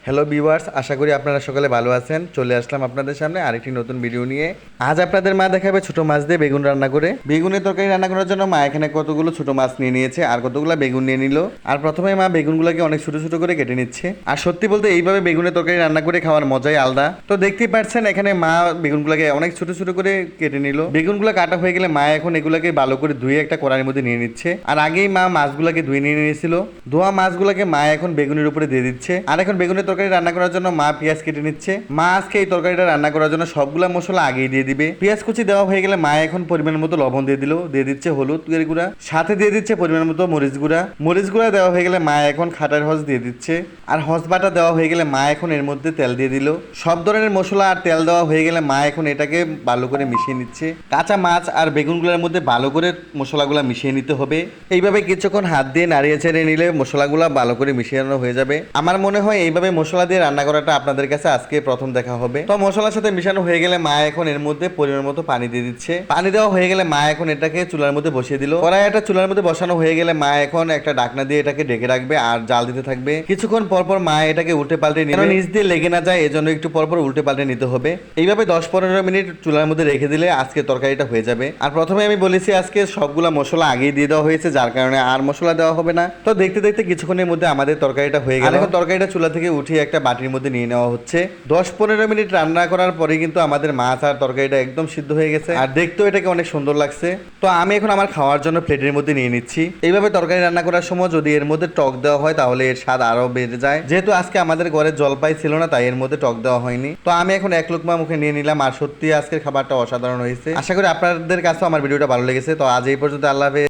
Hello viewers, আশা করি আপনারা সকলে ভালো আছেন। চলে আসলাম আপনাদের সামনে আরেকটি নতুন ভিডিও নিয়ে। আজ আপনাদের মা দেখাবে ছোট মাছ দিয়ে বেগুন রান্না করে। বেগুনের তরকারি রান্না করার জন্য মা এখানে কতগুলো ছোট মাছ নিয়ে নিয়েছে আর কতগুলো বেগুন নিয়ে নিল। আর প্রথমে মা বেগুনগুলোকে অনেক ছোট ছোট করে কেটে নিচ্ছে। আর সত্যি বলতে এইভাবে বেগুনের তরকারি রান্না করে খাওয়ার মজাই আলাদা। তো দেখতেই পাচ্ছেন এখানে মা বেগুনগুলোকে অনেক ছোট ছোট করে কেটে নিল। বেগুনগুলো কাটা হয়ে গেলে মা এখন এগুলোকে ভালো করে ধুয়ে একটা কড়াইয়ের মধ্যে নিয়ে নিচ্ছে। আর আগেই মা মাছগুলোকে ধুয়ে নিয়ে নিয়েছিল। ধোয়া মাছগুলোকে মা এখন বেগুনের উপরে দিয়ে দিচ্ছে। আর এখন বেগুনের তরকারি রান্না করার জন্য মা পেঁয়াজ কেটে নিচ্ছে। মা আজকে এই তরকারিটা রান্না করার জন্য সবগুলা মশলা আগেই দিয়ে দিবে। পেঁয়াজ কুচি দেওয়া হয়ে গেলে মা এখন পরিমাণ মতো লবণ দিয়ে দিল, দিয়ে দিচ্ছে হলুদ গুঁড়া, সাথে দিয়ে দিচ্ছে পরিমাণ মতো মরিচ গুঁড়া। মরিচ গুঁড়া দেওয়া হয়ে গেলে মা এখন খাটার হস দিয়ে দিচ্ছে। আর হস বাটা দেওয়া হয়ে গেলে মা এখন এর মধ্যে তেল দিয়ে দিল। সব ধরনের মশলা আর তেল দেওয়া হয়ে গেলে মা এখন এটাকে ভালো করে মিশিয়ে নিচ্ছে। কাঁচা মাছ আর বেগুনগুলোর মধ্যে ভালো করে মশলাগুলো মিশিয়ে নিতে হবে। এইভাবে কিছুক্ষণ হাত দিয়ে নাড়িয়ে ছেড়ে নিলে মশলাগুলো ভালো করে মিশিয়ে হয়ে যাবে। আমার মনে হয় এইভাবে মশলা দিয়ে রান্না করাটা আপনাদের কাছে আজকে প্রথম দেখা হবে। তো মশলার সাথে মিশানো হয়ে গেলে মা এখন এর মধ্যে পরিমাণ মতো পানি দিয়ে দিচ্ছে। পানি দেওয়া হয়ে গেলে মা এখন এটাকে চুলার মধ্যে বসিয়ে দিল। কড়াইটা চুলার মধ্যে বসানো হয়ে গেলে মা এখন একটা ঢাকনা দিয়ে এটাকে ঢেকে রাখবে আর জাল দিতে থাকবে। কিছুক্ষণ পর পর মা এটাকে উল্টে পাল্টে নিবে, নিচ দিয়ে লেগে না যায় এজন্য একটু পর পর উল্টে পাল্টে নিতে হবে। এইভাবে 10-15 মিনিট চুলার মধ্যে রেখে দিলে আজকে তরকারিটা হয়ে যাবে। আর প্রথমে আমি বলেছি আজকে সবগুলা মশলা আগেই দিয়ে দেওয়া হয়েছে, যার কারণে আর মশলা দেওয়া হবে না। তো দেখতে দেখতে কিছুক্ষণের মধ্যে আমাদের তরকারিটা হয়ে গেল। এখন তরকারিটা চুলা থেকে উঠিয়ে একটা বাটির মধ্যে নিয়ে নেওয়া হচ্ছে। 10-15 মিনিট রান্না করার পরে কিন্তু আমাদের মাছ আর তরকারিটা একদম সিদ্ধ হয়ে গেছে আর দেখতেও এটাকে অনেক সুন্দর লাগছে। তো আমি এখন আমার খাওয়ার জন্য প্লেটের মধ্যে নিয়ে নিচ্ছি। এইভাবে তরকারি রান্না করার সময় যদি এর মধ্যে টক দেওয়া হয় তাহলে এর স্বাদ আরো বেড়ে যায়। যেহেতু আজকে আমাদের ঘরে জলপাই ছিল না তাই এর মধ্যে টক দেওয়া হয়নি। তো আমি এখন এক লোকমা মুখে নিয়ে নিলাম আর সত্যি আজকের খাবারটা অসাধারণ হয়েছে। আশা করি আপনাদের কাছেও আমার ভিডিওটা ভালো লেগেছে। তো আজ এই পর্যন্ত, আল্লাহ হাফেজ।